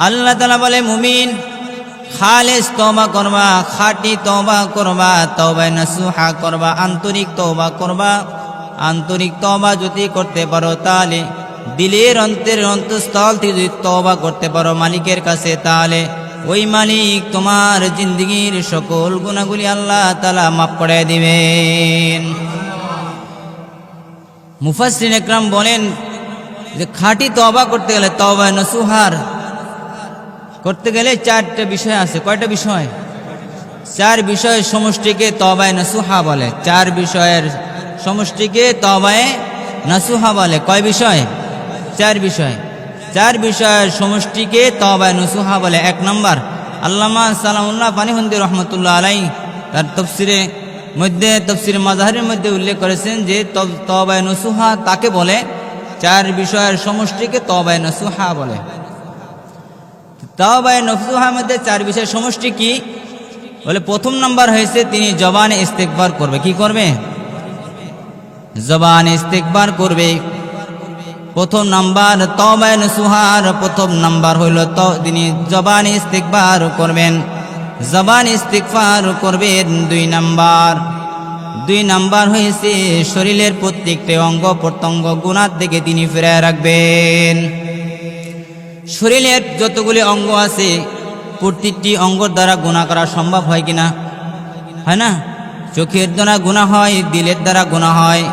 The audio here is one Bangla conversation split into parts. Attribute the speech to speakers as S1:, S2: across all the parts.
S1: আল্লাহ তাআলা বলে মুমিন খালেস তওবা করবা, খাঁটি তওবা করবা, তওবায়ে নসুহা করবা, আন্তরিক তওবা করবা। আন্তরিক তওবা যদি করতে পারো তাহলে দিলের অন্তঃস্থল থেকে যদি তওবা করতে পারো মালিকের কাছে, তাহলে ওই মালিক তোমার জিন্দেগীর সকল গুনাহগুলি আল্লাহ তাআলা মাফ করে দিবেন। মুফাসসিরিন ইকরাম বলেন যে খাঁটি তওবা করতে গেলে, তওবায়ে নসুহার করতে গেলে চারটা বিষয় আছে। কয়টা বিষয়? চার বিষয়ের সমষ্টিকে তওবায়ে নসুহা বলে। চার বিষয়ের সমষ্টিকে তওবায়ে নসুহা বলে। কয় বিষয়? চার বিষয়। চার বিষয়ের সমষ্টিকে তওবায়ে নসুহা বলে। এক নম্বর, আল্লামা সালামুল্লাহ পানিহন্দি রহমতুল্লাহ আলাইহি তার তাফসিরে মধ্যে, তাফসির মাজাহিরের মধ্যে উল্লেখ করেছেন যে তওবায়ে নসুহা তাকে বলে, চার বিষয়ের সমষ্টিকে তওবায়ে নসুহা বলে। তওবায়ে নসুহার মধ্যে চার বিষয়ের সমষ্টি কি বলে? প্রথম নাম্বার হয়েছে তিনি জবানে ইস্তেগফার করবে। কি করবে? জবানে ইস্তেগফার করবে। প্রথম নাম্বার তওবায়ে নসুহার প্রথম নাম্বার হইল তিনি জবানে ইস্তেগফার করবেন। জবানে ইস্তেগফার করবেন। দুই নাম্বার হয়েছে শরীরের প্রত্যেকটা অঙ্গ প্রত্যঙ্গ গুনাহ থেকে তিনি ফিরায় রাখবেন। শরীরের যতগুলি অঙ্গ আছে প্রত্যেকটি অঙ্গর দ্বারা গুনাহ করা সম্ভব হয় কিনা? হয় না? চোখের দ্বারা গুনাহ হয়, দিলের দ্বারা গুনাহ হয়,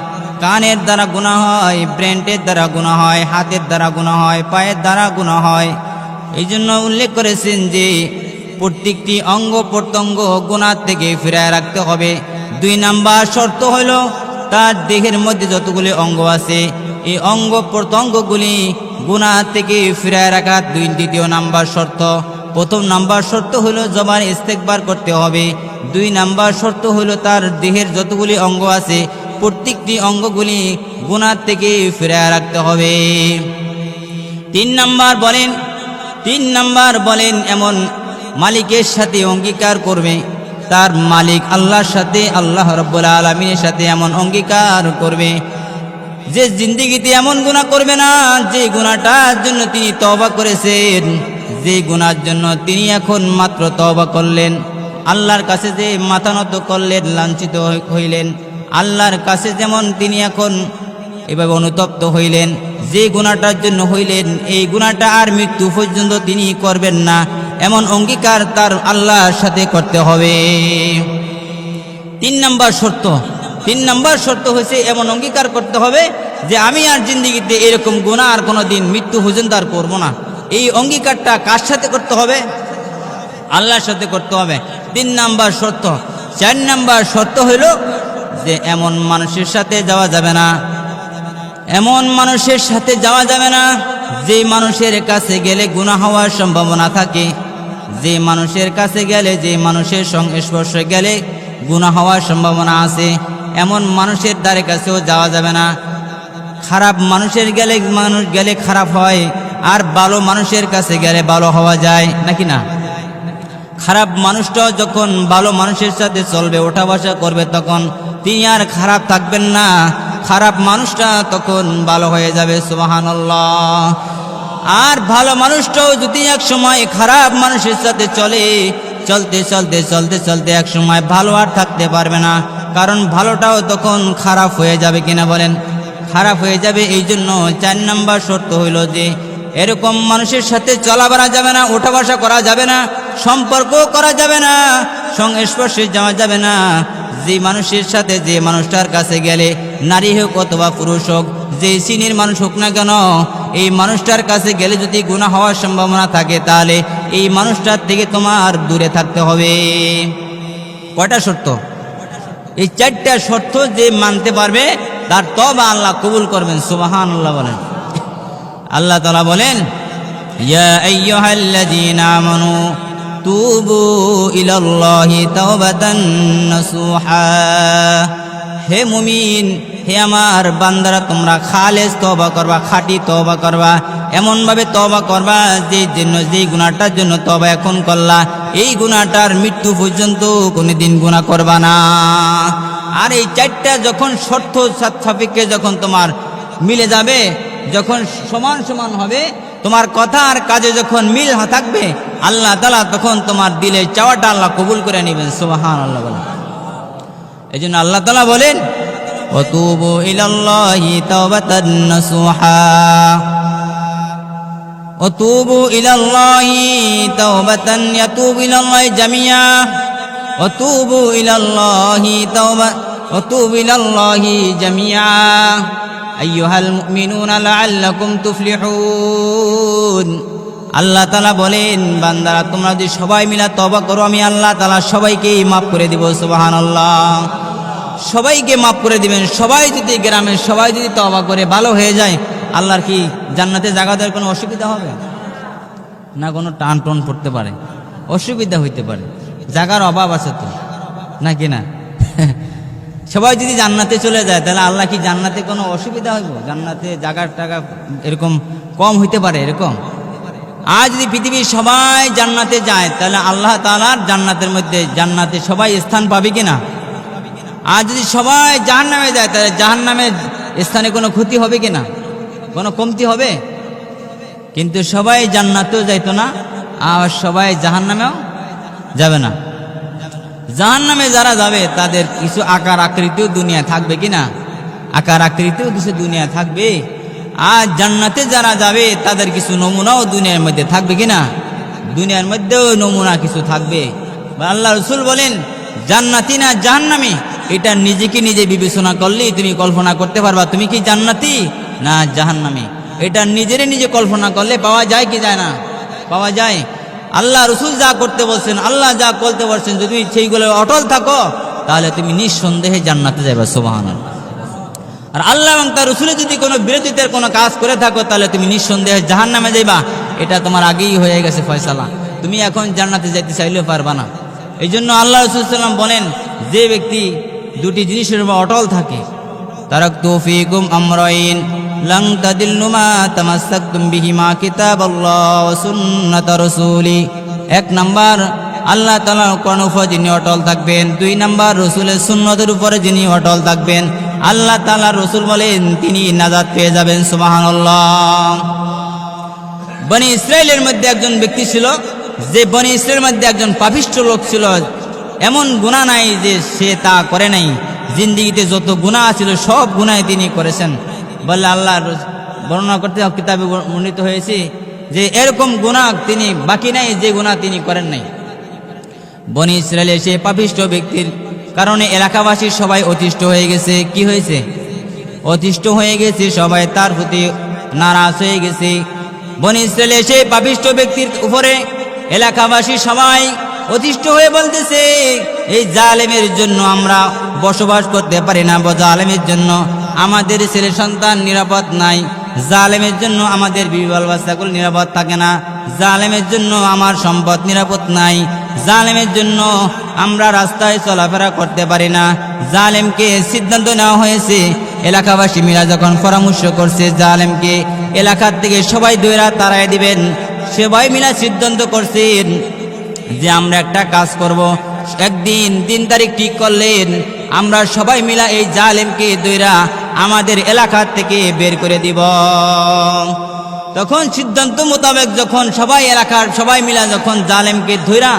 S1: কানের দ্বারা গুনাহ হয়, ব্রেনের দ্বারা গুনাহ হয়, হাতের দ্বারা গুনাহ হয়, পায়ের দ্বারা গুনাহ হয়। এই জন্য উল্লেখ করেছেন যে প্রত্যেকটি অঙ্গ প্রত্যঙ্গ গুনাহ থেকে ফিরায় রাখতে হবে। দুই নাম্বার শর্ত হইল তার দেহের মধ্যে যতগুলি অঙ্গ আছে এই অঙ্গ প্রত্যঙ্গগুলি গুনাহ থেকে ফিরায় রাখা দ্বিতীয় নাম্বার শর্ত। প্রথম নাম্বার শর্ত হইল জবানে ইস্তেগফার করতে হবে। দুই নাম্বার শর্ত হইল তার দেহের যতগুলি অঙ্গ আছে প্রত্যেকটি অঙ্গগুলি গুনাহ থেকে ফিরায় রাখতে হবে। তিন নাম্বার বলেন এমন মালিকের সাথে অঙ্গীকার করবে, তার মালিক আল্লাহর সাথে, আল্লাহ রাব্বুল আলামিনের সাথে এমন অঙ্গীকার করবে যে জিন্দেগিতে এমন গুনাহ করবে না যে গুনাহটার জন্য তিনি তওবা করেছেন, যে গুনার জন্য তিনি এখন মাত্র তওবা করলেন, আল্লাহর কাছে যে মাথা নত করলেন, লাঞ্ছিত হইলেন, আল্লাহর কাছে যেমন তিনি এখন এভাবে অনুতপ্ত হইলেন, যে গুনাহটার জন্য হইলেন এই গুনাহটা আর মৃত্যু পর্যন্ত তিনি করবেন না, এমন অঙ্গীকার তার আল্লাহর সাথে করতে হবে। তিন নাম্বার শর্ত হয়েছে এমন অঙ্গীকার করতে হবে যে আমি আর জিন্দেগিতে এরকম গুনাহ আর কোনোদিন মৃত্যু পর্যন্ত আর করব না। এই অঙ্গীকারটা কার সাথে করতে হবে? আল্লাহর সাথে করতে হবে। তিন নাম্বার শর্ত। চার নাম্বার শর্ত হইল যে এমন মানুষের সাথে যাওয়া যাবে না, এমন মানুষের সাথে যাওয়া যাবে না যে মানুষের কাছে গেলে গুনাহ হওয়ার সম্ভাবনা থাকে, যে মানুষের কাছে গেলে, যে মানুষের সংস্পর্শে গেলে গুনাহ হওয়ার সম্ভাবনা আছে, এমন মানুষের দ্বারে কাছেও যাওয়া যাবে না। খারাপ মানুষের মানুষ গেলে খারাপ হয়, আর ভালো মানুষের কাছে গেলে ভালো হওয়া যায় নাকি না? খারাপ মানুষটাও যখন ভালো মানুষের সাথে চলবে, ওঠা বসা করবে, তখন তিনি আর খারাপ থাকবেন না, খারাপ মানুষটা তখন ভালো হয়ে যাবে। সুবহানাল্লাহ। আর ভালো মানুষটাও যদি এক সময় খারাপ মানুষের সাথে চলতে এক সময় ভালো আর থাকতে পারবে না, কারণ ভালোটাও তখন খারাপ হয়ে যাবে। কিনা বলেন? খারাপ হয়ে যাবে। এই জন্য চার নাম্বার শর্ত হইল যে এরকম মানুষের সাথে চলাফেরা যাবে না, ওঠা বসা করা যাবে না, সম্পর্ক করা যাবে না, সংস্পর্শে যাওয়া যাবে না। যে মানুষের সাথে, যে মানুষটার কাছে গেলে, নারী হোক অথবা পুরুষ হোক, যে শ্রেণীর মানুষ হোক না কেন, এই মানুষটার কাছে গেলে যদি গুনাহ হওয়ার সম্ভাবনা থাকে তাহলে এই মানুষটার থেকে তোমার দূরে থাকতে হবে। কয়টা শর্ত? এই চারটা শর্ত যে মানতে পারবে তার তওবা আল্লাহ কবুল করবেন। সুবহানাল্লাহ বলেন। আল্লাহ তাআলা বলেন, ইয়া আইয়ুহাল্লাযীনা আমানু তুবু ইলাল্লাহি তাওবাতান নাসুহা। হে মুমিন, হে আমার বান্দারা, তোমরা খালেস তওবা করবা, খাঁটি তওবা করবা, এমন ভাবে তওবা করবা যে গুনাহটার জন্য তওবা এখন করলা এই গুনাহটার মৃত্যু পর্যন্ত কোনদিন গুনাহ করবা না। আর এই চারটা যখন শর্ত সাপেক্ষে যখন তোমার মিলে যাবে, যখন সমান সমান হবে, তোমার কথা আর কাজে যখন মিল থাকবে আল্লাহ তাআলা তখন তোমার দিলের চাওয়াটা আল্লাহ কবুল করে নেবেন। সুবহানাল্লাহ বলেন। এই জন্য আল্লাহ তাআলা বলেন ওয়াতুবু ইলাল্লাহি তাওবাতান নাসুহা, ওয়াতুবু ইলাল্লাহি তাওবাতান ইয়াতুবু ইলাল্লাহি জামিয়া, ওয়াতুবু ইলাল্লাহি ওয়াতুবু ইলাল্লাহি জামিয়া আইয়ুহাল মুমিনুনা লাআল্লাকুম তুফলিহুন। আল্লাহ তাআলা বলেন বান্দারা তোমরা যদি সবাই মিলে তওবা করো আমি আল্লাহ তাআলা সবাইকেই মাফ করে দিব। সুবহানাল্লাহ, সবাইকে মাফ করে দিবেন। সবাই যদি গ্রামের সবাই যদি তওবা করে ভালো হয়ে যায় আল্লাহর কি জান্নাতে জায়গা দেওয়ার কোনো অসুবিধা হবে না? কোনো টান টন পড়তে পারে, অসুবিধা হইতে পারে, জায়গার অভাব আছে তো নাকি না? সবাই যদি জান্নাতে চলে যায় তাহলে আল্লাহ কি জান্নাতে কোনো অসুবিধা হইব? জান্নাতে জায়গার টাকা এরকম কম হইতে পারে এরকম? আজ যদি পৃথিবীর সবাই জান্নাতে যায় তাহলে আল্লাহ তাআলার জান্নাতের মধ্যে জান্নাতে সবাই স্থান পাবে কিনা? আর যদি সবাই জাহান্নামে যায় তাহলে জাহান্নামের স্থানে কোনো ক্ষতি হবে কিনা? কোনো কমতি হবে? কিন্তু সবাই জান্নাতেও যাইতো না আর সবাই জাহান্নামেও যাবে না। জাহান্নামে যারা যাবে তাদের কিছু আকার আকৃতিও দুনিয়া থাকবে কিনা? আকার আকৃতিও কিছু দুনিয়া থাকবে। আর জান্নাতে যারা যাবে তাদের কিছু নমুনাও দুনিয়ার মধ্যে থাকবে কিনা? দুনিয়ার মধ্যেও নমুনা কিছু থাকবে। আল্লাহ রাসূল বলেন জান্নাতি না জাহান্নামী এটা নিজেকে নিজে বিবেচনা করলেই তুমি কল্পনা করতে পারবা তুমি কি জান্নাতি না জাহান্নামী। এটা নিজেরে নিজে কল্পনা করলে পাওয়া যায় কি যায় না? পাওয়া যায়। আল্লাহ রাসূল যা করতে বলছেন, আল্লাহ যা করতে বলছেন, যদি সেইগুলো অটল থাকো তাহলে তুমি নিঃসন্দেহে জান্নাতে যাবে। সুবহানাল্লাহ। আর আল্লাহ এবং তার রাসূলের যদি কোনো বিরোধিতার কোনো কাজ করে থাকো তাহলে তুমি নিঃসন্দেহে জাহান্নামে যাইবা। এটা তোমার আগেই হয়ে গেছে ফয়সালা। তুমি এখন জান্নাতে যাইতে চাইলেও পারবা না। এই জন্য আল্লাহ রাসূল সাল্লাল্লাহু আলাইহি ওয়াসাল্লাম বলেন যে ব্যক্তি দুটি জিনিসের উপর অটল থাকে, তারাকতু ফীকুম আমরাইন লান তাদিল্লু মা তামাসসাকতুম বিহিমা কিতাবাল্লাহ ওয়া সুন্নাত রাসূলি। এক নাম্বার আল্লাহ তাআলার কোরআন উপর যিনি অটল থাকবেন, দুই নাম্বার রাসূলের সুন্নতের উপরে যিনি অটল থাকবেন আল্লাহ তাআলার রাসূল বলেন তিনি নাজাত পেয়ে যাবেন। সুবহানাল্লাহ। বনি ইসরাইলের মধ্যে একজন ব্যক্তি ছিল যে বনি ইসরাইলের মধ্যে একজন পাপিষ্ঠ লোক ছিল। এমন গুনাহ নাই যে সে তা করে নাই। জিন্দেগিতে যত গুনাহ ছিল সব গুনাহ তিনি করেছেন। বলে আল্লাহ বর্ণনা করতে কিতাবে বর্ণিত হয়েছে যে এরকম গুনাহ তিনি বাকি নাই যে গুনাহ তিনি করেন নাই। বনি ইসরাইলের সেই পাপিষ্ঠ ব্যক্তির কারণে এলাকাবাসী সবাই অতিষ্ঠ হয়ে গেছে। কি হয়েছে? অতিষ্ঠ হয়ে গেছে, সবাই তার প্রতি নারাজ হয়ে গেছে। বনি ইসরাইলের সেই পাপিষ্ঠ ব্যক্তির উপরে এলাকাবাসী সবাই অতিষ্ঠ হয়ে বলতেছে এই জালেমের জন্য আমরা বসবাস করতে পারি না, জালেমের জন্য আমাদের ছেলে সন্তান নিরাপদ নাই, জালেমের জন্য আমাদের বিবাহ বাচ্চাগুলো নিরাপদ থাকে না, জালেমের জন্য আমার সম্পদ নিরাপদ নাই, জালেমের জন্য আমরা রাস্তায় চলাফেরা করতে পারি না। জালেমকে সিদ্ধান্ত নেওয়া হয়েছে, এলাকাবাসী মিলা যখন পরামর্শ করছে জালেমকে এলাকার থেকে সবাই দৌড়া তাড়াই দিবেন, সবাই মিলা সিদ্ধান্ত করছেন যে আমরা একটা কাজ করব। একদিন 3 তারিখ ঠিক করলেন আমরা সবাই মিলা এই জালেমকে দৌড়া আমাদের এলাকা থেকে বের করে দিব। তখন সিদ্ধান্ত মোতাবেক যখন সবাই এলাকার সবাই মিলা যখন জালেমকে ধইরা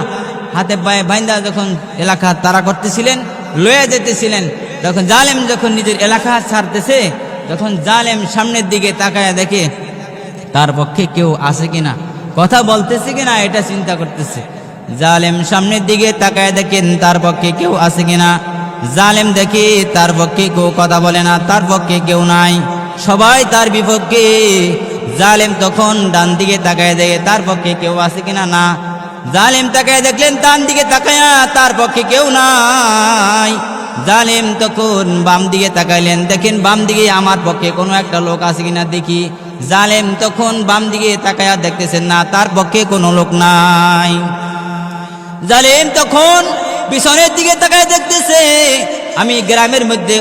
S1: হাতে পায়ে বাইন্দা যখন এলাকা তাড়া করতেছিলেন, লয়ে যেতেছিলেন, তখন জালেম যখন নিজের এলাকা ছাড়তেছে তখন জালেম সামনের দিকে তাকায় দেখে তার পক্ষে কেউ আছে কিনা, কথা বলতেছে কিনা এটা চিন্তা করতেছে। জালেম সামনের দিকে তাকায় দেখেন তার পক্ষে কেউ আছে কিনা। জালেম দেখে তার পক্ষে কেউ কথা বলে না, তার পক্ষে কেউ নাই, সবাই তার বিপক্ষে। জালেম তখন ডান দিকে তাকায় দেখে তার পক্ষে কেউ আছে কিনা, না। জালেম তাকায় দেখলেন ডান দিকে তাকায় তার পক্ষে কেউ নাই। জালেম তখন বাম দিকে তাকাইলেন, দেখেন বাম দিকে আমার পক্ষে কোনো একটা লোক আছে কিনা দেখি। জালেম তখন বাম দিকে তাকায়া দেখতেছেন না, তার পক্ষে কোনো লোক নাই। জালেম তখন পিছনের দিকে তাকায় দেখতেছে আমি গ্রামের মধ্যে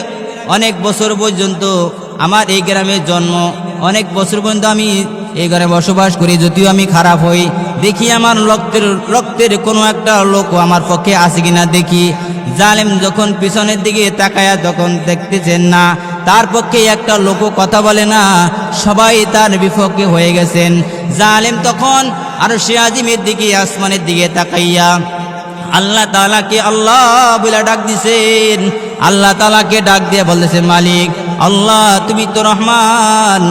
S1: অনেক বছর পর্যন্ত আমার এই গ্রামের জন্ম, অনেক বছর পর্যন্ত আমি এই ঘরে বসবাস করি, যদিও আমি খারাপ হই, দেখি আমার রক্তের কোনো একটা লোক আমার পক্ষে আছে কিনা দেখি। জালেম যখন পিছনের দিকে তাকায়া যখন দেখতেছেন না, তার পক্ষে একটা লোকও কথা বলে না, সবাই তার বিপক্ষে হয়ে গেছেন। জালেম তখন আরশে আজিমের দিকে, আসমানের দিকে তাকাইয়া আল্লাহ তাআলাকে আল্লাহ বলে ডাক দিছেন। আল্লাহ তাআলাকে ডাক দিয়ে বলতেছে, মালিক আল্লাহ তুমি তো রহমান,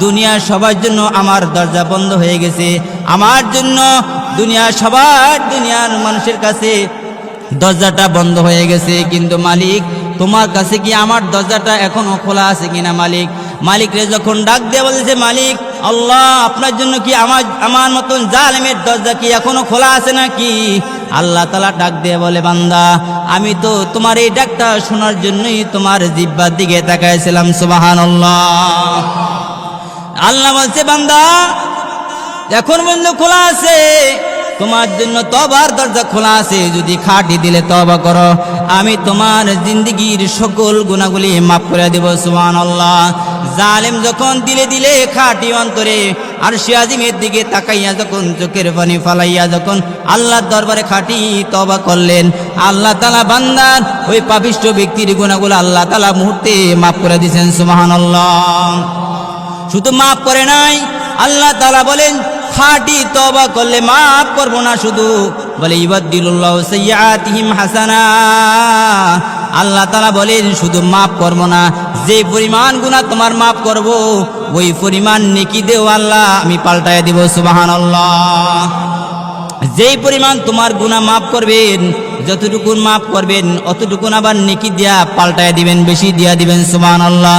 S1: দুনিয়ার সবার জন্য আমার দরজা বন্ধ হয়ে গেছে, আমার জন্য দুনিয়ার মানুষের কাছে দরজাটা বন্ধ হয়ে গেছে, কিন্তু মালিক তোমার কাছে কি আমার দরজাটা এখনো খোলা আছে কিনা? মালিক রে যখন ডাক দিয়ে বলতেছে, মালিক আল্লাহ আপনার জন্য কি আমার মতন জালেমের দরজা কি এখনো খোলা আছে নাকি? আল্লাহ তাআলা ডাক দিয়ে বলে, বান্দা আমি তো তোমার এই ডাকটা শোনার জন্যই তোমার জিহ্বার দিকে তাকাইছিলাম। সুবহানাল্লাহ। আল্লাহ বলছে, বান্দা এখন পর্যন্ত খোলা আছে, তোমার জন্য তওবার দরজা খোলা আছে, যদি খাঁটি দিলে তওবা করো আমি তোমার জিন্দেগীর সকল গুনাহগুলি মাফ করে দেব। সুবহানাল্লাহ। জালেম যখন দিলে খাঁটি অন্তরে আরশে আজিমের দিকে তাকাইয়া যখন চোখের পানি ফালাইয়া যখন আল্লাহর দরবারে খাঁটি তওবা করলেন, আল্লাহ তাআলা বান্দার ওই পাপিষ্ঠ ব্যক্তির গুনাহগুলো আল্লাহ তাআলা মুহূর্তে মাফ করে দিয়েছেন। সুবহানাল্লাহ। শুধু মাফ করে নাই, আল্লাহ তাআলা বলেন খাঁটি তওবা করলে মাফ করব না, শুধু বলে ইবাদদিলুল্লাহু সাইয়্যাতিহিম হাসানা। আল্লাহ তাআলা বলেন শুধু মাফ করব না, যে পরিমাণ গুনাহ তোমার মাফ করব ওই পরিমাণ নেকি দেও আল্লাহ আমি পাল্টায় দিব। সুবহানাল্লাহ। যেই পরিমাণ তোমার গুনাহ মাফ করবেন, যতটুকু মাফ করবেন অতটুকু আবার নেকি দিয়া পাল্টায় দিবেন, বেশি দিয়া দিবেন। সুবহানাল্লাহ।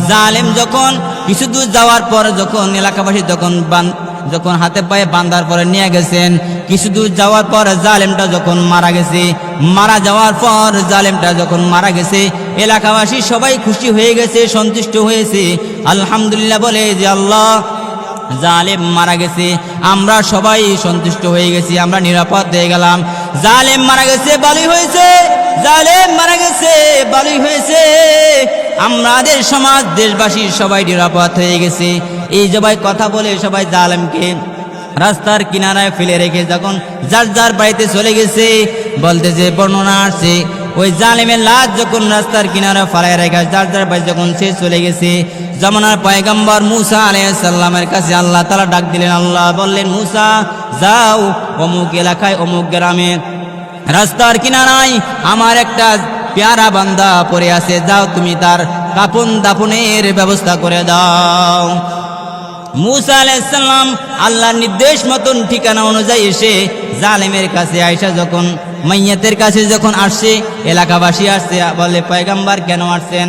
S1: জালেম যখন কিছু দূর যাওয়ার পর যখন এলাকাবাসী যখন হাতে পায়ে বান্ধার পরে নিয়ে গেছেন, কিছু দূর যাওয়ার পর জালেমটা যখন মারা যাওয়ার পর জালেমটা যখন মারা গেছে, এলাকাবাসী সবাই খুশি হয়ে গেছে, সন্তুষ্ট হয়েছে, আলহামদুলিল্লাহ বলে যে আল্লাহ জালেম মারা গেছে, আমরা সবাই সন্তুষ্ট হয়ে গেছি, আমরা নিরাপদ হয়ে গেলাম। জালেম মারা গেছে, ভালোই হয়েছে, জালেম মারা গেছে, ভালোই হয়েছে, আমাদের সমাজ দেশবাসী সবাই নিরাপদ হয়ে গেছে। এই সবাই কথা বলে সবাই জালেমকে রাস্তার কিনারায় ফেলে রেখে যখন যার যার বাড়িতে চলে গেছে, বলতেছে বর্ণনা আসছে ওই জালেমের লাশ যখন রাস্তার কিনারা ফালায় রেখে যার যার বাড়ি যখন সে চলে গেছে, জামানার পয়গম্বর মুসা আলাইহিস সালামের কাছে আল্লাহ তাআলা ডাক দিলেন। আল্লাহ বললেন, মুসা যাও অমুক এলাকায় অমুক গ্রামে রাস্তার কিনারায় আমার একটা প্যারা বান্দা পড়ে আছে, যাও তুমি তার কাফন দাফনের ব্যবস্থা করে দাও। মুসা আলাইহিস সালাম আল্লাহর নির্দেশ মতন ঠিকানা অনুযায়ী এসে জালেমের কাছে আয়েশা যখন মাইয়াতের কাছে যখন আসছে, এলাকাবাসী আসছে, বলে পয়গম্বর কেন আসছেন?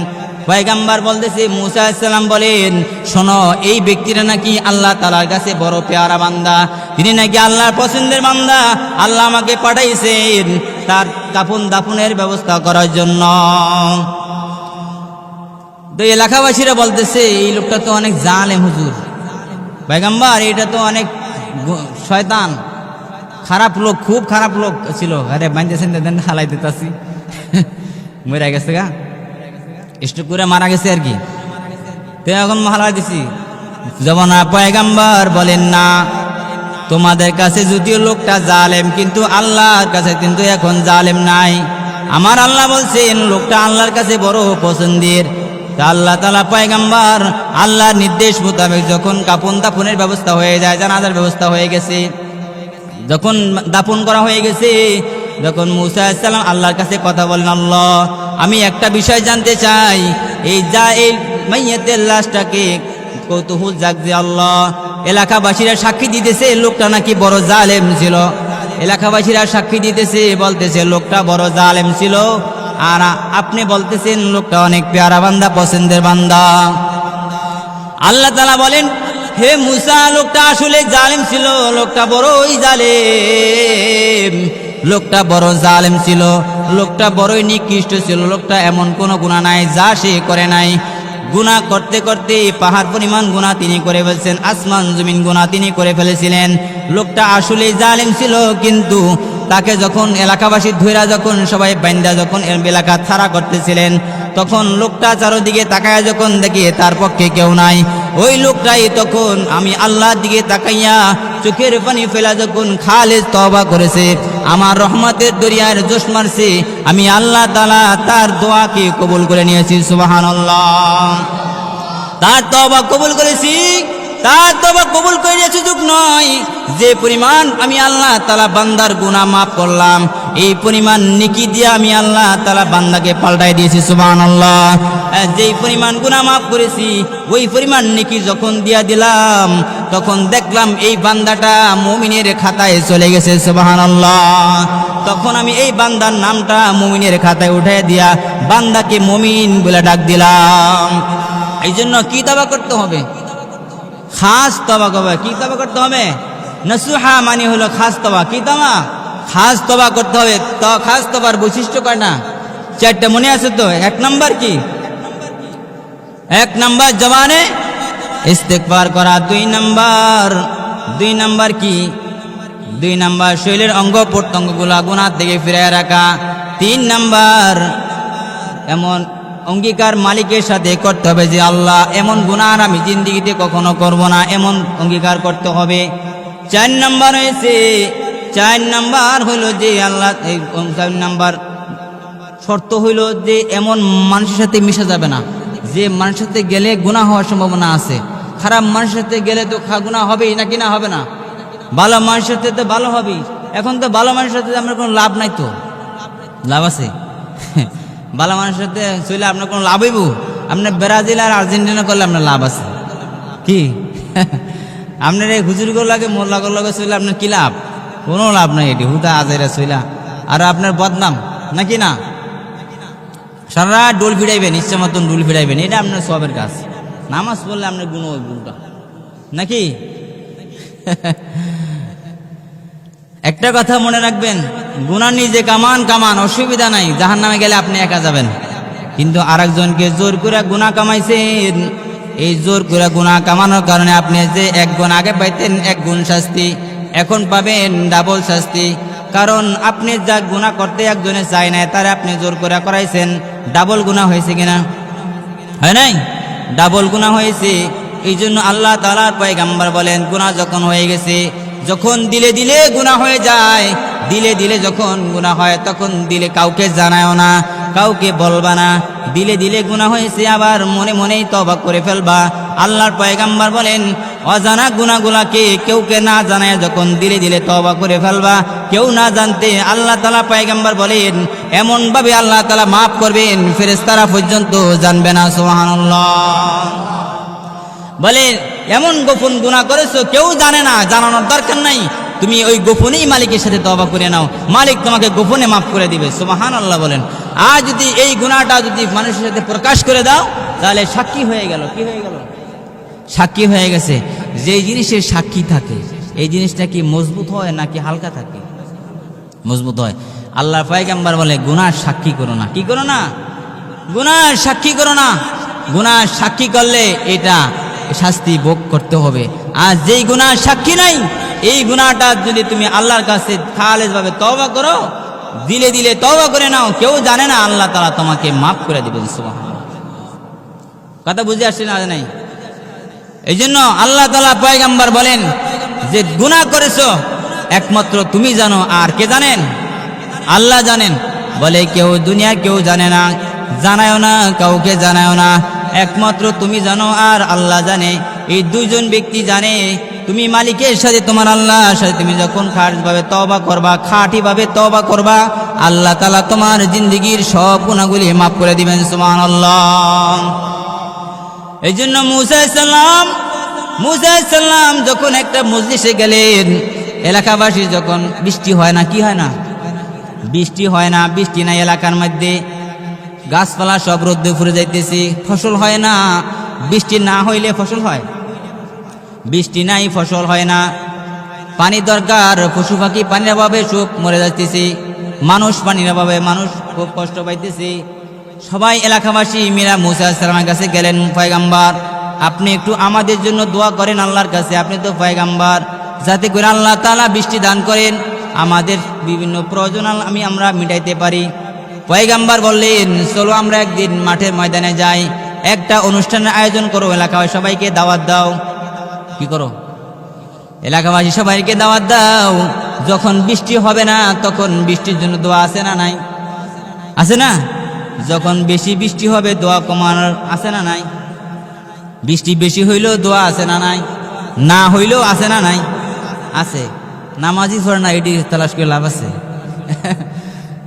S1: পয়গম্বর বলতেছে, মুসা আলাইহিস সালাম বলেন শোনো, এই ব্যক্তিরা নাকি আল্লাহ তাআলার কাছে বড় পেয়ারা বান্দা, তিনি নাকি আল্লাহর পছন্দের বান্দা, আল্লাহ আমাকে পাঠাইছেন তার কাফন দাফনের ব্যবস্থা করার জন্য। তো এলাকাবাসীরা বলতেছে, এই লোকটা তো অনেক জালেম হুজুর, পয়গম্বর এটা তো অনেক শয়তান, খারাপ লোক, খুব খারাপ লোক ছিল। আরে বাঁধতেছেন দেন হালাই দিতেছি, মরে গেছে গা, স্ট্রোক করে মারা গেছে আর কি, তো এখন হালাই দিছি। যেমন পয়গম্বর বলেন না, তোমাদের কাছে যদিও লোকটা জালেম, কিন্তু আল্লাহর কাছে কিন্তু এখন জালেম নাই। আমার আল্লাহ বলছেন লোকটা আল্লাহর কাছে বড় পছন্দের। আল্লাহ তাআলা পয়গম্বর আল্লাহর নির্দেশ মোতাবেক যখন কাফন দাফনের ব্যবস্থা হয়ে যায়, জানাজার ব্যবস্থা হয়ে গেছে, যখন দাফন করা হয়ে গেছে, যখন মুসা আলাইহিস সালাম আল্লাহর কাছে কথা বলেন, আল্লাহ আমি একটা বিষয় জানতে চাই, এই মাইয়াতের লাশটাকে কৌতূহল জাগছে আল্লাহ। এলাকাবাসীরা সাক্ষী দিতেছে লোকটা নাকি বড় জালেম ছিল, এলাকাবাসীরা সাক্ষী দিতেছে, বলতেছে লোকটা বড় জালেম ছিল, আর আপনি বলতেছেন লোকটা অনেক পেয়ারা বান্দা, পছন্দের বান্দা। আল্লাহ তাআলা বলেন, হে মুসা, লোকটা আসলে জালেম ছিল, লোকটা বড়ই জালেম, লোকটা বড় জালেম ছিল, লোকটা বড়ই নিকৃষ্ট ছিল, লোকটা এমন কোনো গুনাহ নাই যা সে করে নাই। গুনাহ করতে করতে পাহাড় পরিমাণ গুনাহ তিনি করে ফেলছেন, আসমান জমিন গুনাহ তিনি করে ফেলেছিলেন। লোকটা আসলে জালেম ছিল, কিন্তু তাকে যখন এলাকাবাসী ধৈরা যখন সবাই বান্দা যখন এলাকা ছাড়া করতেছিলেন, তখন লোকটা চারদিকে তাকায় যখন দেখে তার পক্ষে কেউ নাই, ওই লোকটাই তখন আমি আল্লাহর দিকে তাকাইয়া চোখের পানি ফেলা যখন খালেজ তওবা করেছে, আমার রহমতের দরিয়ার জোশ মারছে, আমি আল্লাহ তাআলা তার দোয়াকে কবুল করে নিয়েছি। সুবহানাল্লাহ। তার তওবা কবুল করেছি, তার তওবা কবুল করে নিয়ে সুযোগ নয়, যে পরিমাণ আমি আল্লাহ তাআলা বান্দার গুনাহ মাফ করলাম, এই পরিমাণ নেকি দিয়ে আমি আল্লাহ তাআলা বান্দাকে পাল্টাই দিয়েছি। সুবহানাল্লাহ। যেই পরিমাণ গুনাহ মাফ করেছি ওই পরিমাণ নেকি যখন দিয়া দিলাম, তখন দেখলাম এই বান্দাটা মুমিনের খাতায় চলে গেছে। সুবহানাল্লাহ। তখন আমি এই বান্দার নামটা মুমিনের খাতায় উঠাই দিয়া বান্দাকে মুমিন বলে ডাক দিলাম। এই জন্য কি তওবা করতে হবে? খাস তওবা করবে। কি তওবা করতে হবে? নসুহা মানে হলো খাস তওবা। কি তওবা? খাস তওবা করতে হবে। তো খাস তওবার বৈশিষ্ট্য কয়টা? চারটা মনে আছে তো? এক নাম্বার কি? এক নাম্বার জবানে ইস্তেগফার করা। দুই নাম্বার কি? দুই নাম্বার শরীরের অঙ্গ প্রত্যঙ্গগুলো গুনাহ থেকে ফিরিয়ে রাখা। তিন নাম্বার এমন অঙ্গীকার মালিকের সাথে করতে হবে যে আল্লাহ এমন গুনাহ আর আমি জিন্দেগিতে কখনো করব না, এমন অঙ্গীকার করতে হবে। চার নাম্বার হলো যে আল্লাহ, এই 4 নাম্বার শর্ত হইল যে এমন মানুষের সাথে মিশা যাবে না, যে মানুষের সাথে গেলে গুনাহ হওয়ার সম্ভাবনা আছে। খারাপ মানুষের সাথে গেলে তো গুনাহ হবেই নাকি না হবে না? ভালো মানুষের সাথে তো ভালো হবেই। এখন তো ভালো মানুষের সাথে আমার কোনো লাভ নাই, তো লাভ আছে? ভালো মানুষের সাথে চলে আপনার কোনো লাভ হইব? আপনার ব্রাজিল আর আর্জেন্টিনা করলে আপনার লাভ আছে কি? আপনার এই হুজুরগুলো লাগে মোল্লাগুলো লাগে চলে আপনার কি লাভ? কোনো লাভ নাই। এটি হুদা আজেরা চইলা আর আপনার বদনাম নাকি না? সারা ডোল ফিরাইবেন, ইচ্ছা মতন ডোল ফিরাইবেন, এটা আপনার সবের কাজ। নামাজ পড়লে আপনার গুণ ওই গুণটা নাকি? একটা কথা মনে রাখবেন, গুনাহ নিজে কামান অসুবিধা নাই, জাহান্নামে গেলে আপনি একা যাবেন। কিন্তু আরেকজনকে জোর করে গুনাহ কামাইছেন, এই জোর করে গুনাহ কামানোর কারণে আপনি যে 1 গুণ আগে পাইতেন 1 গুণ শাস্তি, এখন পাবেন ডাবল শাস্তি। কারণ আপনি যা গুনাহ করতে একজনে চাই নাই, তারে আপনি জোর করে করাইছেন, ডাবল গুনাহ হয়েছে কিনা? হয় নাই? ডাবল গুনাহ হয়েছে। এই জন্য আল্লাহ তাআলার পয়গম্বর বলেন, গুনাহ যখন হয়ে গেছে, যখন দিলে গুনাহ হয়ে যায়, দিলে যখন গুনাহ হয় তখন দিলে কাউকে জানায়ও না, কাউকে বলবা না। দিলে গুনাহ হয়েছে আবার মনেই তওবা করে ফেলবা। আল্লাহর পয়গম্বর বলেন, অজানা গুনাহগুলাকে কেউকে না জানায় যখন দিলে তওবা করে ফেলবা, কেউ না জানতে, আল্লাহ তাআলা পয়গম্বর বলেন এমন ভাবে আল্লাহ তাআলা মাফ করবেন ফেরেশতারা পর্যন্ত জানবে না। সুবহানাল্লাহ। বলে এমন গোপন গুনাহ করেছো কেউ জানে না, জানানোর দরকার নাই, তুমি ওই গোপনেই মালিকের সাথে তওবা করে নাও, মালিক তোমাকে গোপনে মাফ করে দিবে। সুবহানাল্লাহ বলেন। আর যদি এই গুনাহটা যদি মানুষের সাথে প্রকাশ করে দাও, তাহলে সাক্ষী হয়ে গেল। কি হয়ে গেল? সাক্ষী হয়ে গেছে। যেই জিনিসের সাক্ষী থাকে এই জিনিসটা কি মজবুত হয় নাকি হালকা থাকে? মজবুত হয়। আল্লাহর পয়গম্বর বলে গুনাহ সাক্ষী করো না। কি করো না? গুনাহ সাক্ষী করো না। গুনাহ সাক্ষী করলে এটা শাস্তি ভোগ করতে হবে। আর যেই গুনাহ সাক্ষী নাই, এই গুনাহটা যদি তুমি আল্লাহর কাছে খালেস ভাবে তওবা করো, দিলে তওবা করে নাও, কেউ জানে না, আল্লাহ তাআলা তোমাকে মাফ করে দিবেন। সুবহানাল্লাহ। কথা বুঝে আসছে না? নাই। এই জন্য আল্লাহ তাআলা পয়গম্বর বলেন যে গুনাহ করেছো একমাত্র তুমি জানো, আর কে জানেন? আল্লাহ জানেন। বলে কেউ দুনিয়া কেউ জানে না, জানায়ও না, কাউকে জানায়ও না, একমাত্র তুমি জানো আর আল্লাহ জানে। এই দুইজন ব্যক্তি জানে। তুমি মালিকের সাথে, তোমার আল্লাহর সাথে তুমি যখন খাঁটিভাবে তওবা করবা, খাঁটিভাবে তওবা করবা, আল্লাহ তাআলা তোমার জিন্দেগীর সব গুনাহগুলি মাফ করে দিবেন। সুবহানাল্লাহ। এই জন্য মুসা আলাইহিস সালাম যখন একটা মজলিসে গেলেন, এলাকাবাসী যখন বৃষ্টি হয় না, কি হয় না? বৃষ্টি হয় না, বৃষ্টি নাই এলাকার মধ্যে, গাছপালা সব রোদ্দে ফুরে যাইতেছে, ফসল হয় না। বৃষ্টি না হইলে ফসল হয়? বৃষ্টি নাই, ফসল হয় না। পানি দরকার, পশু পাখি পানির অভাবে সব মরে যাইতেছে, মানুষ পানির অভাবে মানুষ খুব কষ্ট পাইতেছে। সবাই এলাকাবাসী মিলা মুসা আলাইহিস সালামের কাছে গেলেন, পয়গম্বর আপনি একটু আমাদের জন্য দোয়া করেন আল্লাহর কাছে, আপনি তো পয়গম্বর, যাতে করে আল্লাহ তাআলা বৃষ্টি দান করেন, আমাদের বিভিন্ন প্রয়োজন আমরা মিটাইতে পারি। পয়গম্বর বললেন, চলো আমরা একদিন মাঠের ময়দানে যাই, একটা অনুষ্ঠানের আয়োজন করো, এলাকায় সবাইকে দাওয়াত দাও। কি করো? এলাকাবাসী সবাইকে দাওয়াত দাও। যখন বৃষ্টি হবে না তখন বৃষ্টির জন্য দোয়া আছে না নাই? আছে না? যখন বেশি বৃষ্টি হবে দোয়া কমানোর আছে না নাই? বৃষ্টি বেশি হইলেও দোয়া আছে না নাই? না হইলেও আছে না নাই? আছে। নামাজই পড়ে না, এটি তালাশ করে লাভ আছে?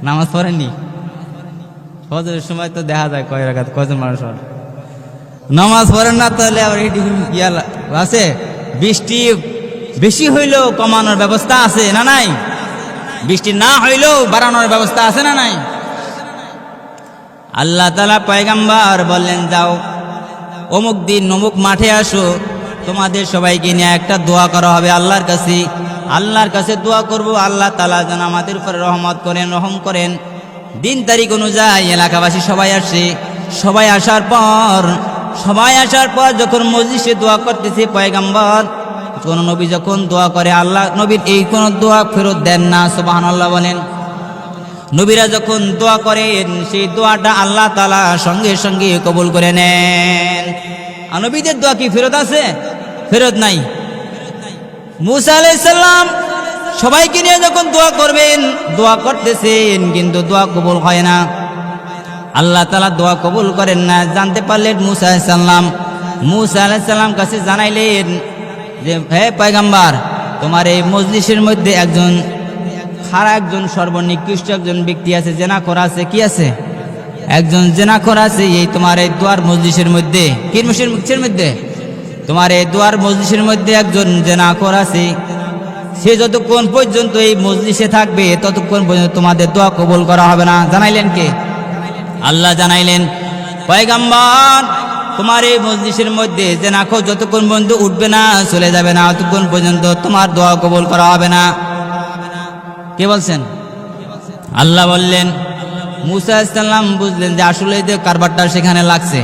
S1: নামাজ পড়েনি? ফজরের সময় তো দেখা যায় কয় রাকাত, কয়জন মানুষ নামাজ পড়েন না, তাহলে আবার এটি আছে? বৃষ্টি বেশি হইলেও কমানোর ব্যবস্থা আছে না নাই? বৃষ্টি না হইলেও বাড়ানোর ব্যবস্থা আছে না নাই? আল্লাহ তাআলা পয়গম্বর বললেন, যাও অমুক দিন অমুক মাঠে আসো, তোমাদের সবাইকে নিয়ে একটা দোয়া করা হবে আল্লাহর কাছে। আল্লাহর কাছে দোয়া করব, আল্লাহ তাআলা যেন আমাদের উপরে রহমত করেন, রহম করেন। দিন তারিখ অনুযায়ী এলাকাবাসী সবাই আসে। সবাই আসার পর যখন মজলিসে দোয়া করতেছে পয়গম্বর, কোন নবী যখন দোয়া করে আল্লাহ নবীর এই কোন দোয়া ফেরত দেন না। সুবহানাল্লাহ বলেন। নবীরা যখন দোয়া করেন সেই দোয়াটা আল্লাহ তাআলা সঙ্গে সঙ্গে কবুল করে নেন। আর নবীদের দোয়া কি ফেরত আছে? ফেরত নাই। মুসা আলাইহিস সালাম সবাইকে নিয়ে যখন দোয়া করবেন, দোয়া করতেছেন কিন্তু দোয়া কবুল হয় না। আল্লাহ তাআলা দোয়া কবুল করেন না জানতে পারলেন মুসা আলাইহিস সালাম কাছে জানাইলেন যে, হে পয়গম্বর, তোমার এই মজলিসের মধ্যে একজন সর্বনিকৃষ্ট একজন ব্যক্তি আছে, জেনাখোর আছে। কি আছে? একজন জেনাখোর আছে এই তোমার এই দোয়ার মজলিসের মধ্যে। কি মজলিসের মধ্যে? তোমার এই দোয়ার মজলিসের মধ্যে একজন জেনাখোর আছে। সে যতক্ষণ পর্যন্ত এই মজলিসে থাকবে ততক্ষণ পর্যন্ত তোমাদের দোয়া কবুল করা হবে না। জানাইলেন কে? আল্লাহ জানাইলেন, পয়গম্বর, তোমার এই মজলিসের মধ্যে জেনাখোর যতক্ষণ পর্যন্ত উঠবে না, চলে যাবে না, ততক্ষণ পর্যন্ত তোমার দোয়া কবুল করা হবে না। কে বলছেন? আল্লাহ বললেন। মুসা আলাইহিস সালাম বুঝলেন যে আসলে যে কারবারটা সেখানে লাগছে।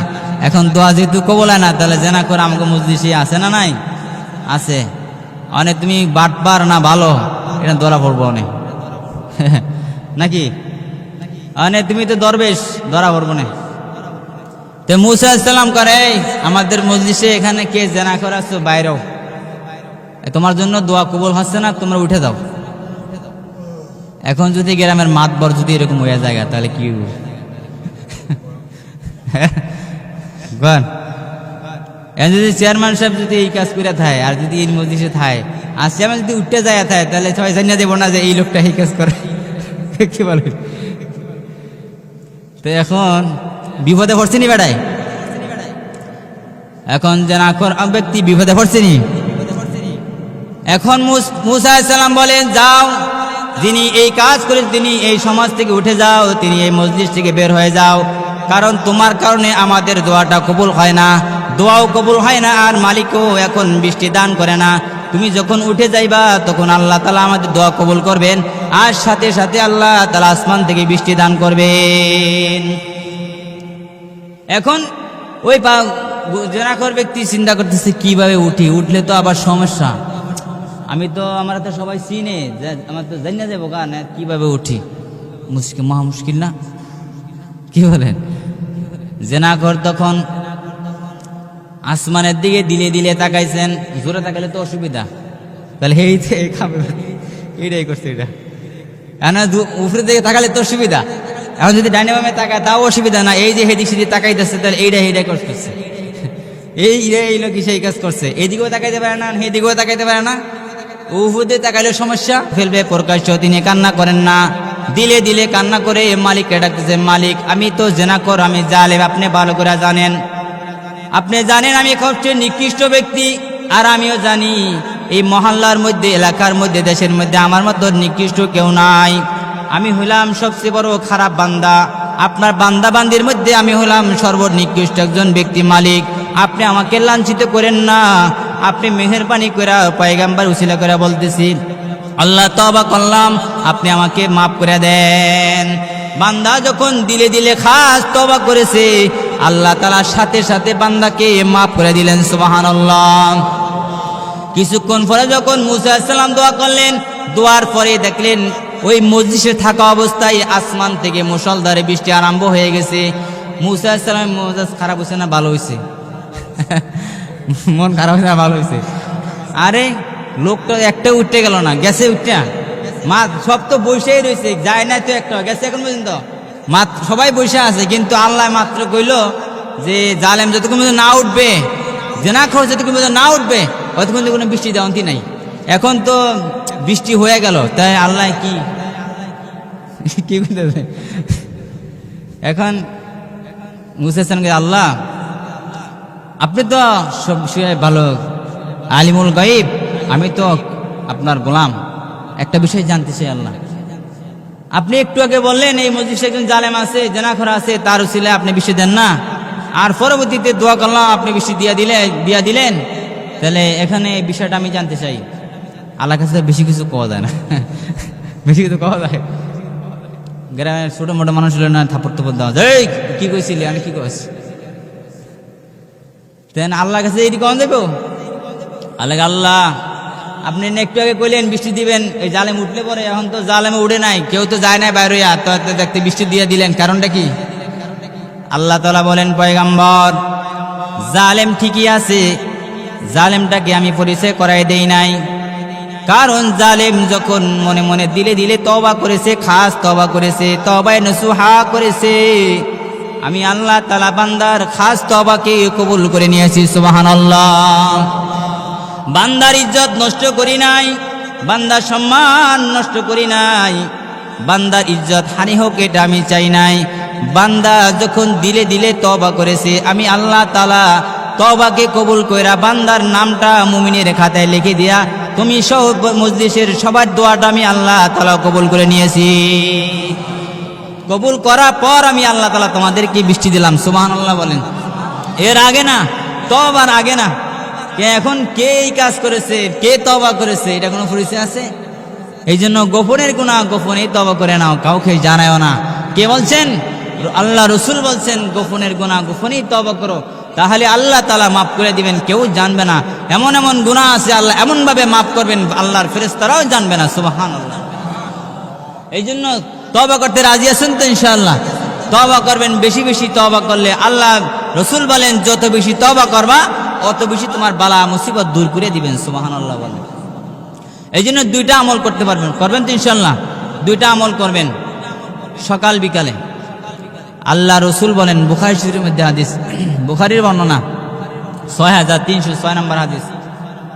S1: এখন দোয়া যেহেতু কবুল হয় না, তাহলে জেনাখোর আমাকে মজলিসে আছে না নাই? আছে। অনেক তুমি বাটবার না ভালো, এটা ধরা পড়বো অনেক নাকি? অনেক তুমি তো দরবেশ, ধরা পড়বো না। তো মুসা আলাইহিস সালাম করে, আমাদের মজলিসে এখানে কে জেনাখোর আছো, বাইরেও, তোমার জন্য দোয়া কবুল হচ্ছে না, তোমরা উঠে যাও। এখন যদি গ্রামের মাতবর যদি এরকম হয়ে যায় তাহলে কি যদি চেয়ারম্যান সাহেব যদি এই কাজ করে থাকে আর যদি এই মজলিসে থাকে আর চেয়ারম্যান যদি উঠতে যায় থাকে, তাহলে সবাই জানিয়ে দেবো না যে এই লোকটা এই কাজ করে। কি বলে? তো এখন বিপদে পড়ছে নি বেড়ায়? এখন জেনাখোর ব্যক্তি বিপদে পড়ছে নি? এখন মুসা আলাইহিস সালাম বলেন, যাও, যিনি এই কাজ করে তিনি এই সমাজ থেকে উঠে যাও, তিনি এই মজলিস থেকে বের হয়ে যাও, কারণ তোমার কারণে আমাদের দোয়াটা কবুল হয় না, দোয়াও কবুল হয় না, আর মালিকও এখন বৃষ্টি দান করে না। তুমি যখন উঠে যাইবা তখন আল্লাহ তাআলা আমাদের দোয়া কবুল করবেন, আর সাথে সাথে আল্লাহ তাআলা আসমান থেকে বৃষ্টি দান করবেন। এখন ওই জেনাখোর ব্যক্তি চিন্তা করতেছে, কিভাবে উঠলে তো আবার সমস্যা, আমরা তো সবাই চিনে, আমার তো জানিয়ে যাবো গান, কিভাবে উঠি? মহা মুশকিল না? কি বলেন? জেনাখোর তখন আসমানের দিকে দিলে দিলে তাকাইছেন। জোরে তাকাইলে তো অসুবিধা, তাহলে এইটাই করছে। এটা উপরে দিকে তাকালে তো অসুবিধা, এখন যদি ডাইনে বামে তাকায় তাও অসুবিধা না। এই যে হেদিক সেদিক তাকাইতেছে, তাহলে এইটাই করতেছে। এই লোক সেই কাজ করছে, এইদিকেও তাকাইতে পারে না, সেইদিকেও তাকাইতে পারে না। উহুদে তাকাইলে সমস্যা ফেলবে। প্রকাশ্য তিনি কান্না করেন না, দিলে দিলে কান্না করে মালিককে ডাকতেছে, মালিক, আমি তো জেনাখোর, আমি জালেম, আপনি ভালো করে জানেন। আপনি জানেন আমি সবচেয়ে নিকৃষ্ট ব্যক্তি, আর আমিও জানি এই মহল্লার মধ্যে, এলাকার মধ্যে, দেশের মধ্যে আমার মতো নিকৃষ্ট কেউ নাই। আমি হইলাম সবচেয়ে বড় খারাপ বান্দা। আপনার বান্দা বান্দির মধ্যে আমি হলাম সর্বনিকৃষ্ট একজন ব্যক্তি। মালিক, আপনি আমাকে লাঞ্ছিত করেন না, আপনি মেহেরবানি করে পয়গম্বর উসিলা করে বলতেছি, আল্লাহ তওবা করলাম, আপনি আমাকে মাফ করে দেন। বান্দা যখন দিলে দিলে খাস তওবা করেছে, আল্লাহ তাআলা সাথে সাথে বান্দাকে মাফ করে দিলেন। সুবহানাল্লাহ। কিছুক্ষণ পরে যখন মুসা আলাইহিস সালাম দোয়া করলেন, দোয়ার পরে দেখলেন ওই মজলিসে থাকা অবস্থায় আসমান থেকে মুষলধারে বৃষ্টি আরম্ভ হয়ে গেছে। মুসা আলাইহিস সালামের মেজাজ খারাপ হয়েছে না ভালো হয়েছে? মন খারাপ হয়েছে না ভালো হয়েছে? আরে লোকটা একটা উঠতে গেল না, গেছে উঠটা মা সব তো বসেই রয়েছে, যায় না তো একটা গেছে এখন পর্যন্ত সবাই বসে আছে। কিন্তু আল্লাহ মাত্র কইল যে জালেম যতক্ষণ পর্যন্ত না উঠবে, জেনাখোর যতক্ষণ পর্যন্ত না উঠবে ততক্ষণ পর্যন্ত কোনো বৃষ্টি দেওয়ান্তি নাই। এখন তো বৃষ্টি হয়ে গেল, তাই আল্লাহ কি কি করতেছে এখন? মুসা আলাইহিস আল্লাহ আপনি তো সব বিষয়ে ভালো আলিমুল গায়ব, আমি তো আপনার গোলাম, একটা বিষয় জানতে চাই আল্লাহ। আপনি একটু আগে বললেন এই মজলিসে একজন জালেম আছে, জেনাখোর আছে, তার উসিলায় আপনি বৃষ্টি দেন না, আর পরবর্তীতে দোয়া করলাম আপনি বৃষ্টি দিয়া দিলেন, তাহলে এখানে এই বিষয়টা আমি জানতে চাই। আল্লাহর কাছে বেশি কিছু কওয়া যায় না, বেশি কিছু কওয়া যায়। গ্রামের ছোট মোটো মানুষ হলো না, থাপড় থাপড় দেওয়া যায়, কি কইছিলি আমি কি কইছি, তেন আল্লাহর কাছে এটি কখন দেবো? আল্লাহ আপনি একটু আগে কইলেন বৃষ্টি দিবেন, এই জালেম উঠলে পরে, এখন তো জালেমে উঠে নাই, কেউ তো যায় নাই বাইরে, দেখতে বৃষ্টি দিয়ে দিলেন, কারণটা কি? আল্লাহ তাআলা বলেন পয়গম্বর জালেম ঠিকই আছে, জালেমটাকে আমি পরিচয় করাই দেই নাই, কারণ জালেম যখন মনে মনে দিলে দিলে তওবা করেছে, খাস তওবা করেছে, তওবায়ে নসুহা করেছে, আমি আল্লাহ তাআলা বান্দার খাস তওবাকে কবুল করে নিয়েছি। সুবহানাল্লাহ। বান্দার ইজ্জত নষ্ট করি নাই, বান্দার সম্মান নষ্ট করি নাই, বান্দার ইজ্জত হানি হোক এটা আমি চাই নাই। বান্দা যখন দিলে দিলে তওবা করেছে, আমি আল্লাহ তাআলা তওবাকে কবুল কইরা বান্দার নামটা মুমিনের খাতায় লিখে দিয়া তুমি সব মজলিসের সবার দোয়াটা আমি আল্লাহ তাআলা কবুল করে নিয়েছি। কবুল করার পর আমি আল্লাহ তাআলা তোমাদেরকে বৃষ্টি দিলাম। সুবহানাল্লাহ বলেন। এর আগে না, তওবার আগে না। এখন কে এই কাজ করেছে, কে তওবা করেছে, এটা কোনো পরিচয় আছে? এই জন্য গোপনের গুনাহ গোপনেই তওবা করে নাও, কাউকে জানায়ও না। কে বলছেন? আল্লাহ রসুল বলছেন গোপনের গুনাহ গোপনেই তওবা করো, তাহলে আল্লাহ তাআলা মাফ করে দিবেন, কেউ জানবে না। এমন এমন গুনাহ আছে আল্লাহ এমন ভাবে মাফ করবেন, আল্লাহর ফেরেশতারাও জানবে না। সুবহানাল্লাহ। এই জন্য তওবা করতে রাজি আছেন তো? ইনশাআল্লাহ তওবা করবেন, বেশি বেশি তওবা করলে আল্লাহ রসুল বলেন যত বেশি তওবা করবা অত বেশি তোমার বালা মুসিবত দূর করে দিবেন। সুবহানাল্লাহ বলেন। এই জন্য দুইটা আমল করতে পারবেন, করবেন তো ইনশাআল্লাহ? দুইটা আমল করবেন সকাল বিকালে। আল্লাহ রসুল বলেন, বুখারী শরীফের মধ্যে হাদিস, বুখারীর বর্ণনা 6306 নম্বর হাদিস,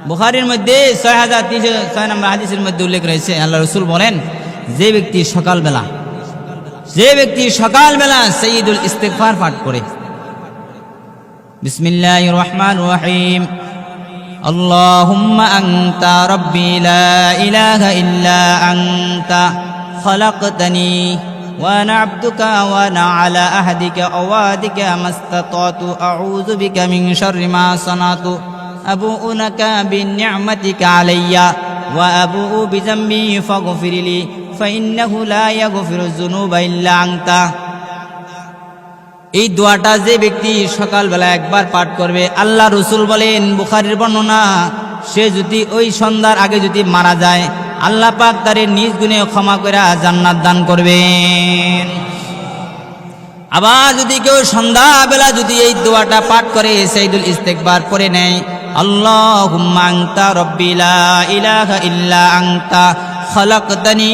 S1: বুখারীর মধ্যে 6306 নম্বর হাদিসের মধ্যে উল্লেখ রয়েছে, আল্লাহ রসুল বলেন যে ব্যক্তি সকালবেলা সাইয়্যিদুল ইস্তিগফার পাঠ করে, বিসমিল্লাহির রহমানির রহিম, আল্লাহুম্মা আনতা রাব্বি লা ইলাহা ইল্লা আনতা খালাকতানি ওয়া আনা আবদুকা ওয়া আনা আলা আহদিকা ওয়া ওয়াদিকা মাসতাতাতু আউযু বিকা মিন শাররি মা সানাতু আবুউ লাকা বিনি'মাতিকা আলাইয়া ওয়া আবুউ বিযামবি ফাগফিরলি ফাইন্নাহু লা ইয়াগফিরুয যুনুবা ইল্লা আনতা। এই দোয়াটা যে ব্যক্তি সকালবেলা একবার পাঠ করবে, আল্লাহ রসুল বলেন, বুখারীর বর্ণনা, সে যদি ওই সন্ধ্যার আগে যদি মারা যায়, আল্লাহ পাক তারে নিজ গুণে ক্ষমা করে জান্নাত দান করবেন। আবার যদি কেউ সন্ধ্যাবেলা যদি এই দোয়াটা পাঠ করে, সাইয়্যিদুল ইস্তিগফার পড়ে নেয়, আল্লাহুম্মা আনতা রাব্বি লা ইলাহা ইল্লা আনতা খালাকতানি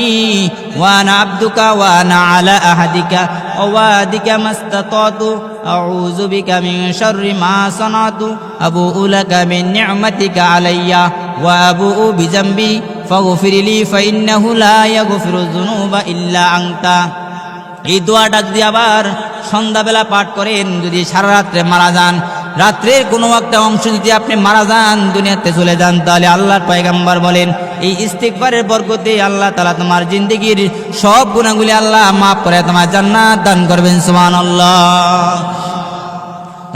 S1: ওয়া আনা আবদুকা ওয়া আনা আলা আহদিকা ওয়া ওয়াদিকা মাসতাতাতু আউযু বিকা মিন শাররি মা সানাতু আবুউ লাকা বিনি'মাতিকা আলাইয়া ওয়া আবুউ বিযামবি ফাগফিরলি ফাইন্নাহু লা ইয়াগফিরুয যুনুবা ইল্লা আনতা। এই দোয়াটা যদি আবার সন্ধ্যাবেলা পাঠ করেন, যদি সারা রাত্রে মারা যান, রাত্রের কোনো একটা অংশ যদি আপনি মারা যান, দুনিয়াতে চলে যান, তাহলে আল্লাহর পয়গম্বর বলেন এই ইস্তিগফারের বরকতে আল্লাহ তাআলা তোমার জিন্দেগীর সব গুনাহগুলি আল্লাহ মাফ করে তোমার জান্নাত দান করবেন। সুবহানাল্লাহ।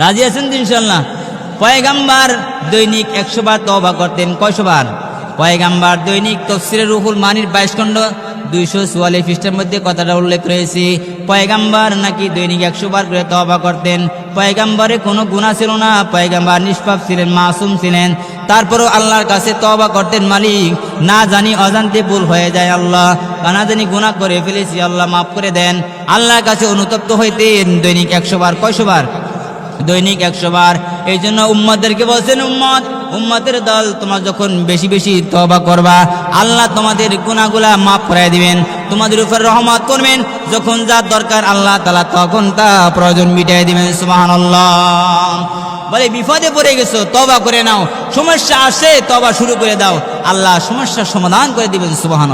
S1: রাজি আছেন তো ইনশাআল্লাহ? পয়গম্বর দৈনিক 100 বার তওবা করতেন। কয়শো বার? পয়গম্বর দৈনিক তাফসীরে রুহুল মানির 22 খণ্ড 244 পৃষ্ঠার মধ্যে কথাটা উল্লেখ রয়েছে। পয়গম্বর নাকি দৈনিক 100 বার করে তওবা করতেন। পয়গম্বরে কোনো গুনাহ ছিল না, পয়গম্বর নিষ্পাপ ছিলেন, মাসুম ছিলেন। তারপরও আল্লাহর কাছে তওবা করতেন, মালিক না জানি অজান্তে ভুল হয়ে যায় আল্লাহ, না জানি গুনাহ করে ফেলেছি আল্লাহ মাফ করে দেন। আল্লাহর কাছে অনুতপ্ত হইতেন দৈনিক 100 বার। কয়শো বার? দৈনিক 100 বার। এই জন্য উম্মতদেরকে বলছেন, উম্মতের দল, তোমরা যখন বেশি বেশি তওবা করবা আল্লাহ তোমাদের গুনাহগুলা মাফ করে দিবেন, তোমাদের উপর রহমত করবেন, যখন যা দরকার আল্লাহ তাআলা তখন তা প্রয়োজন মিটিয়ে দিবেন। সুবহানাল্লাহ। বলে বিপদে পড়ে গেছো, তওবা করে নাও, সমস্যা আসে তওবা শুরু করে দাও, আল্লাহ সমস্যার সমাধান করে দিবেন। সুবহানাল্লাহ।